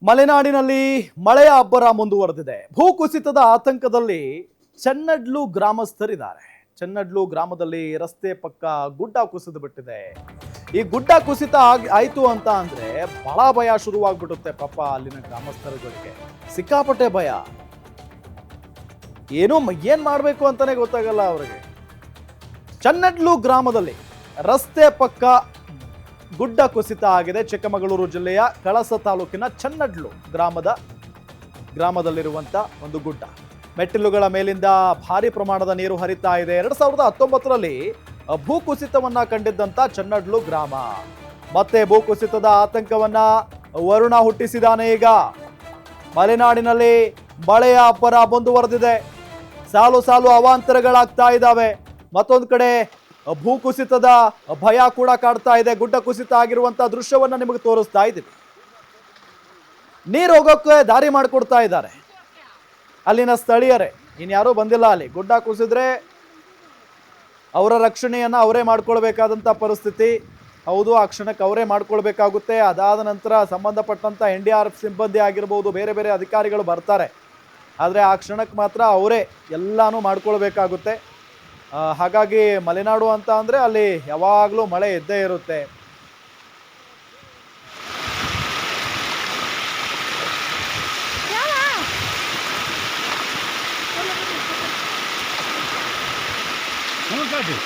ಮಲೆನಾಡಿನಲ್ಲಿ ಮಳೆಯ ಅಬ್ಬರ ಮುಂದುವರೆದಿದೆ. ಭೂಕುಸಿತದ ಆತಂಕದಲ್ಲಿ ಚನ್ನಡ್ಲು ಗ್ರಾಮಸ್ಥರಿದ್ದಾರೆ. ಚನ್ನಡ್ಲು ಗ್ರಾಮದಲ್ಲಿ ರಸ್ತೆ ಪಕ್ಕ ಗುಡ್ಡ ಕುಸಿದು ಬಿಟ್ಟಿದೆ. ಈ ಗುಡ್ಡ ಕುಸಿತ ಆಯ್ತು ಅಂತ ಅಂದ್ರೆ ಬಹಳ ಭಯ ಶುರುವಾಗ್ಬಿಡುತ್ತೆ ಪಾಪ ಅಲ್ಲಿನ ಗ್ರಾಮಸ್ಥರುಗಳಿಗೆ. ಸಿಕ್ಕಾಪಟ್ಟೆ ಭಯ. ಏನ್ ಮಾಡ್ಬೇಕು ಅಂತಾನೆ ಗೊತ್ತಾಗಲ್ಲ ಅವರಿಗೆ. ಚನ್ನಡ್ಲು ಗ್ರಾಮದಲ್ಲಿ ರಸ್ತೆ ಪಕ್ಕ ಗುಡ್ಡ ಕುಸಿತ ಆಗಿದೆ. ಚಿಕ್ಕಮಗಳೂರು ಜಿಲ್ಲೆಯ ಕಳಸ ತಾಲೂಕಿನ ಚನ್ನಡ್ಲು ಗ್ರಾಮದಲ್ಲಿರುವಂತ ಒಂದು ಗುಡ್ಡ. ಮೆಟ್ಟಿಲುಗಳ ಮೇಲಿಂದ ಭಾರಿ ಪ್ರಮಾಣದ ನೀರು ಹರಿತಾ ಇದೆ. 2019ರಲ್ಲಿ ಭೂಕುಸಿತವನ್ನ ಕಂಡಿದ್ದಂತ ಚನ್ನಡ್ಲು ಗ್ರಾಮ ಮತ್ತೆ ಭೂಕುಸಿತದ ಆತಂಕವನ್ನ ವರುಣ ಹುಟ್ಟಿಸಿದಾನೆ. ಈಗ ಮಲೆನಾಡಿನಲ್ಲಿ ಮಳೆಯ ಅಬ್ಬರ ಮುಂದುವರೆದಿದೆ. ಸಾಲು ಸಾಲು ಅವಾಂತರಗಳಾಗ್ತಾ ಇದ್ದಾವೆ. ಮತ್ತೊಂದು ಕಡೆ ಭೂಕುಸಿತದ ಭಯ ಕೂಡ ಕಾಡ್ತಾ ಇದೆ. ಗುಡ್ಡ ಕುಸಿತ ಆಗಿರುವಂತಹ ದೃಶ್ಯವನ್ನ ನಿಮಗೆ ತೋರಿಸ್ತಾ ಇದ್ದೀವಿ. ನೀರು ಹೋಗೋಕೆ ದಾರಿ ಮಾಡಿಕೊಡ್ತಾ ಇದ್ದಾರೆ ಅಲ್ಲಿನ ಸ್ಥಳೀಯರೇ. ಇನ್ಯಾರೂ ಬಂದಿಲ್ಲ. ಅಲ್ಲಿ ಗುಡ್ಡ ಕುಸಿದ್ರೆ ಅವರ ರಕ್ಷಣೆಯನ್ನ ಅವರೇ ಮಾಡ್ಕೊಳ್ಬೇಕಾದಂತ ಪರಿಸ್ಥಿತಿ. ಹೌದು, ಆ ಕ್ಷಣಕ್ಕೆ ಅವರೇ ಮಾಡ್ಕೊಳ್ಬೇಕಾಗುತ್ತೆ. ಅದಾದ ನಂತರ ಸಂಬಂಧಪಟ್ಟಂತ NDRF ಸಿಬ್ಬಂದಿ ಆಗಿರ್ಬೋದು, ಬೇರೆ ಬೇರೆ ಅಧಿಕಾರಿಗಳು ಬರ್ತಾರೆ. ಆದರೆ ಆ ಕ್ಷಣಕ್ಕೆ ಮಾತ್ರ ಅವರೇ ಎಲ್ಲಾನು ಮಾಡ್ಕೊಳ್ಬೇಕಾಗುತ್ತೆ. ಹಾಗಾಗಿ ಮಲೆನಾಡು ಅಂತ ಅಂದರೆ ಅಲ್ಲಿ ಯಾವಾಗಲೂ ಮಳೆ ಇದ್ದೇ ಇರುತ್ತೆ. Vamos, Cadu.